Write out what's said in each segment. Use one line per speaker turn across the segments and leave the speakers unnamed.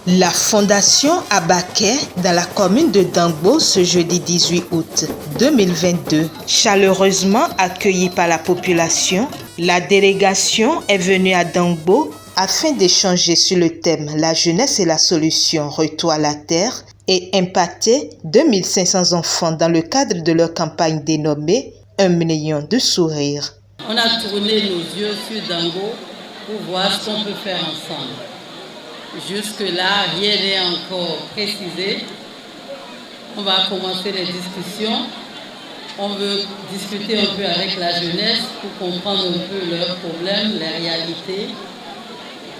La Fondation Abaké dans la commune de Dangbo ce jeudi 18 août 2022. Chaleureusement accueillie par la population, la délégation est venue à Dangbo afin d'échanger sur le thème « La jeunesse et la solution, retour à la terre » et impacter 2500 enfants dans le cadre de leur campagne dénommée « 1 million de sourires ».
On a tourné nos yeux sur Dangbo pour voir ce qu'on peut faire ensemble. Jusque-là, rien n'est encore précisé. On va commencer les discussions. On veut discuter un peu avec la jeunesse pour comprendre un peu leurs problèmes, les réalités.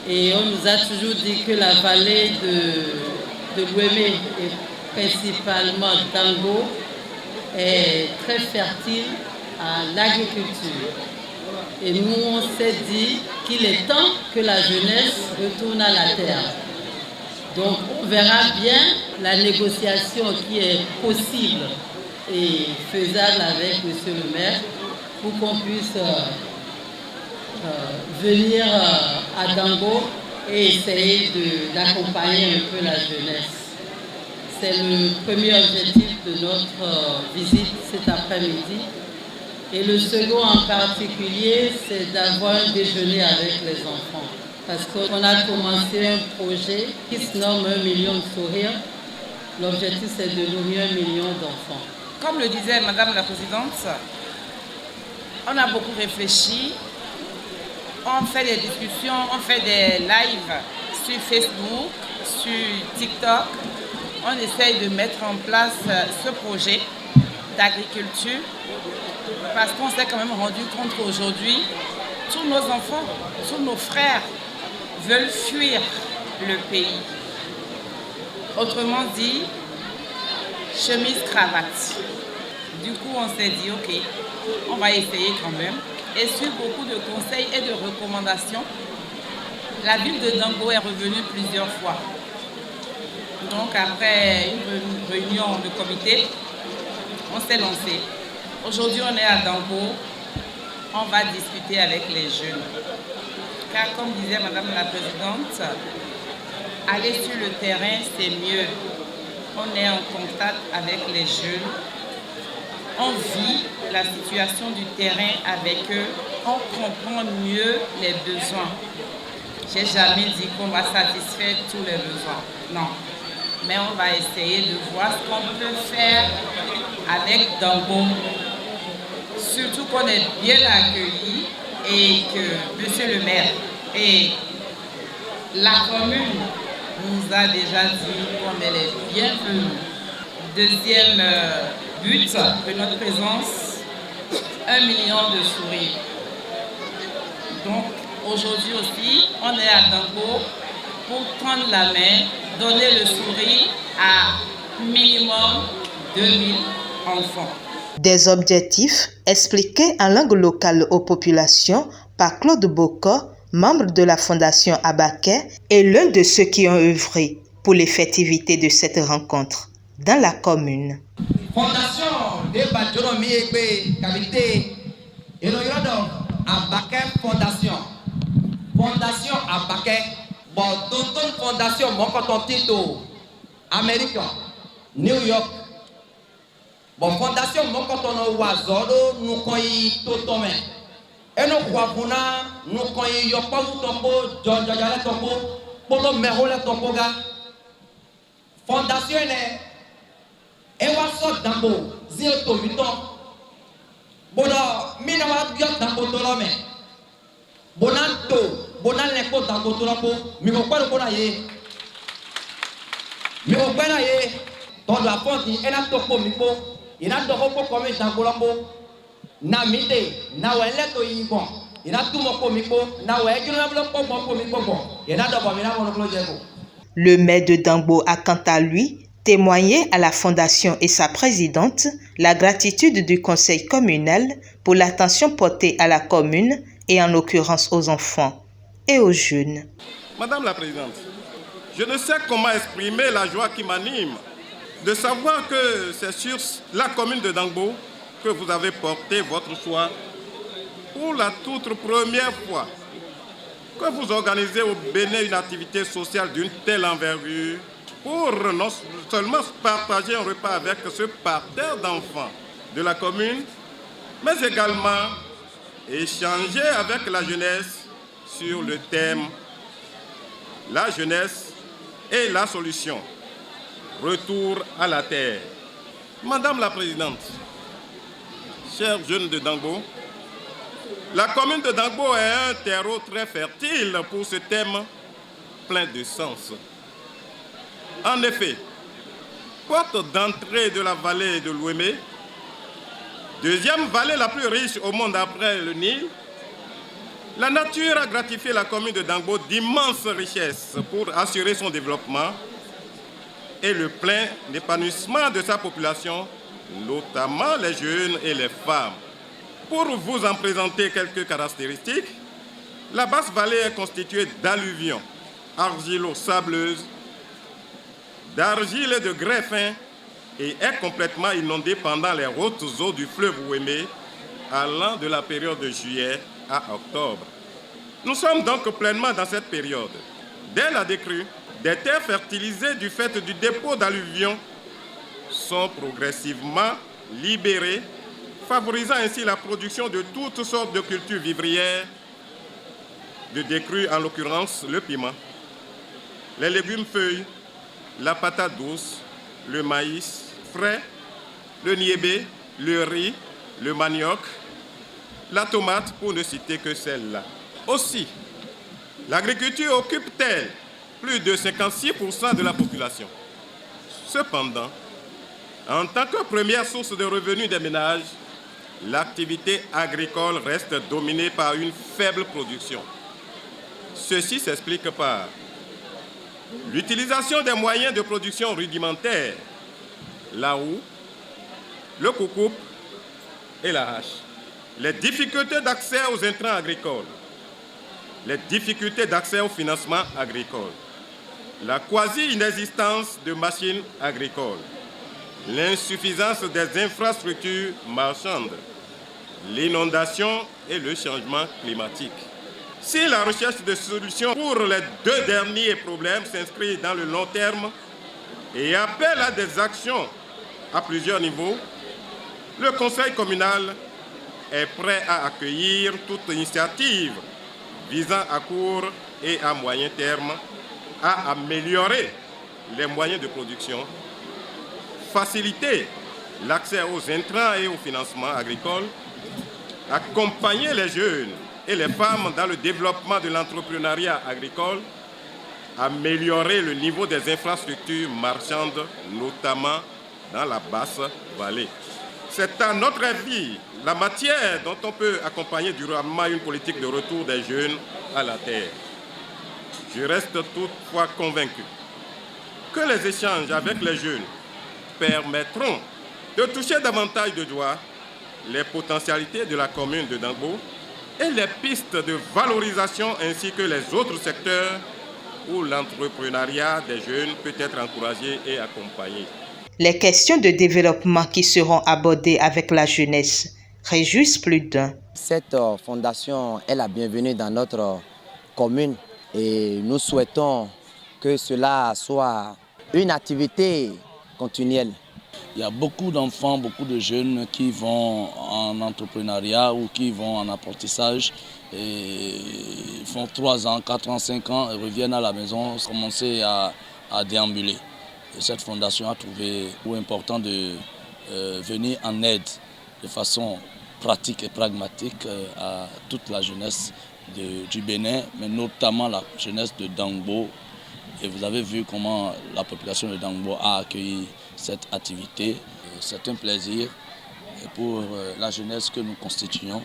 Et on nous a toujours dit que la vallée de Louémé et principalement Dangbo est très fertile à l'agriculture. Et nous, on s'est dit qu'il est temps que la jeunesse retourne à la terre. Donc, on verra bien la négociation qui est possible et faisable avec M. le maire pour qu'on puisse venir à Dangbo et essayer d'accompagner un peu la jeunesse. C'est le premier objectif de notre visite cet après-midi. Et le second en particulier, c'est d'avoir un déjeuner avec les enfants. Parce qu'on a commencé un projet qui se nomme 1 million de sourires. L'objectif, c'est de nourrir 1 million d'enfants.
Comme le disait Madame la Présidente, on a beaucoup réfléchi. On fait des discussions, on fait des lives sur Facebook, sur TikTok. On essaye de mettre en place ce projet d'agriculture parce qu'on s'est quand même rendu compte qu'aujourd'hui, tous nos enfants, tous nos frères veulent fuir le pays. Autrement dit, chemise, cravate. Du coup, on s'est dit, ok, on va essayer quand même. Et sur beaucoup de conseils et de recommandations, la ville de Dangbo est revenue plusieurs fois. Donc après une réunion de comité, on s'est lancé. Aujourd'hui, on est à Dangbo. On va discuter avec les jeunes. Car comme disait Madame la Présidente, aller sur le terrain, c'est mieux. On est en contact avec les jeunes. On vit la situation du terrain avec eux. On comprend mieux les besoins. J'ai jamais dit qu'on va satisfaire tous les besoins. Non. Mais on va essayer de voir ce qu'on peut faire avec Dangbo. Surtout qu'on est bien accueillis et que Monsieur le maire et la commune nous a déjà dit qu'on est les bienvenus. Deuxième but de notre présence, 1 million de sourires. Donc aujourd'hui aussi, on est à Dangbo pour prendre la main, donner le sourire à minimum 2000 enfants.
Des objectifs expliqués en langue locale aux populations par Claude Boko, membre de la Fondation Abaké et l'un de ceux qui ont œuvré pour l'effectivité de cette rencontre dans la commune.
Fondation de Badjoromi Egbe Qualité et le Abaké Fondation. Fondation Abaké. Bon, toute une fondation, mon coton tito, américain, New York. Bon, fondation, mon coton au oiseau, nous connaissons tout le monde. Et nous croyons, nous connaissons pas où tombeau, John Jajale tombeau, pour le merole tombeau, gars. Fondation est, et on sort d'ambo, 0 8 ans. Bon, minawa biot d'ambo de l'homme. Bonanto, bonan leko d'ambo de l'homme, mais on parle de l'aïe. Mais on parle d'aïe, dans la fonte, il y a un topo mipo. Il y a un topo comme un Dangbo. Na mide, na weleto yibon. Il y a tout mon comico, na weleto bon. Il y a d'abord mon.
Le maire de Dangbo a quant à lui témoigné à la fondation et sa présidente la gratitude du conseil communal pour l'attention portée à la commune et en l'occurrence aux enfants et aux jeunes.
Madame la Présidente, je ne sais comment exprimer la joie qui m'anime de savoir que c'est sur la commune de Dangbo que vous avez porté votre choix pour la toute première fois que vous organisez au Bénin une activité sociale d'une telle envergure pour non seulement partager un repas avec ce parterre d'enfants de la commune, mais également échanger avec la jeunesse sur le thème « La jeunesse et la solution. Retour à la terre ». Madame la Présidente, chers jeunes de Dangbo, la commune de Dangbo est un terreau très fertile pour ce thème plein de sens. En effet, porte d'entrée de la vallée de l'Ouémé, deuxième vallée la plus riche au monde après le Nil, la nature a gratifié la commune de Dangbo d'immenses richesses pour assurer son développement et le plein épanouissement de sa population, notamment les jeunes et les femmes. Pour vous en présenter quelques caractéristiques, la basse vallée est constituée d'alluvions argilo-sableuses, d'argile et de grès fin et est complètement inondée pendant les hautes eaux du fleuve Ouémé allant de la période de juillet à octobre. Nous sommes donc pleinement dans cette période. Dès la décrue, des terres fertilisées du fait du dépôt d'alluvions sont progressivement libérées, favorisant ainsi la production de toutes sortes de cultures vivrières, de décrue en l'occurrence le piment, les légumes feuilles, la patate douce, le maïs frais, le niébé, le riz, le manioc, la tomate pour ne citer que celle-là. Aussi, l'agriculture occupe-t-elle plus de 56% de la population. Cependant, en tant que première source de revenus des ménages, l'activité agricole reste dominée par une faible production. Ceci s'explique par l'utilisation des moyens de production rudimentaires, la houe, le coucoupe et la hache, les difficultés d'accès aux intrants agricoles, les difficultés d'accès au financement agricole, la quasi-inexistence de machines agricoles, l'insuffisance des infrastructures marchandes, l'inondation et le changement climatique. Si la recherche de solutions pour les deux derniers problèmes s'inscrit dans le long terme et appelle à des actions à plusieurs niveaux, le Conseil communal est prêt à accueillir toute initiative visant à court et à moyen terme à améliorer les moyens de production, faciliter l'accès aux intrants et au financement agricole, accompagner les jeunes et les femmes dans le développement de l'entrepreneuriat agricole, améliorer le niveau des infrastructures marchandes, notamment dans la basse vallée. C'est à notre avis la matière dont on peut accompagner durablement une politique de retour des jeunes à la terre. Je reste toutefois convaincu que les échanges avec les jeunes permettront de toucher davantage de doigt les potentialités de la commune de Dangbo et les pistes de valorisation ainsi que les autres secteurs où l'entrepreneuriat des jeunes peut être encouragé et accompagné.
Les questions de développement qui seront abordées avec la jeunesse réjouissent plus d'un.
Cette fondation est la bienvenue dans notre commune et nous souhaitons que cela soit une activité continuelle.
Il y a beaucoup d'enfants, beaucoup de jeunes qui vont en entrepreneuriat ou qui vont en apprentissage. Et ils font 3 ans, 4 ans, 5 ans et reviennent à la maison, commencer à déambuler. Et cette fondation a trouvé important de venir en aide de façon pratique et pragmatique à toute la jeunesse du Bénin, mais notamment la jeunesse de Dangbo. Et vous avez vu comment la population de Dangbo a accueilli cette activité. C'est un plaisir pour la jeunesse que nous constituons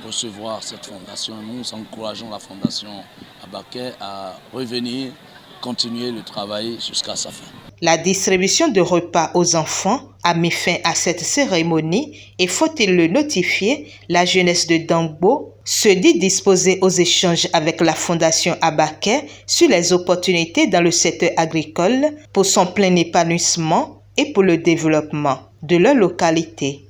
recevoir cette fondation. Nous encourageons la fondation Abaké à revenir, continuer le travail jusqu'à sa fin.
La distribution de repas aux enfants a mis fin à cette cérémonie et faut-il le notifier, la jeunesse de Dangbo se dit disposée aux échanges avec la Fondation Abaké sur les opportunités dans le secteur agricole pour son plein épanouissement et pour le développement de leur localité.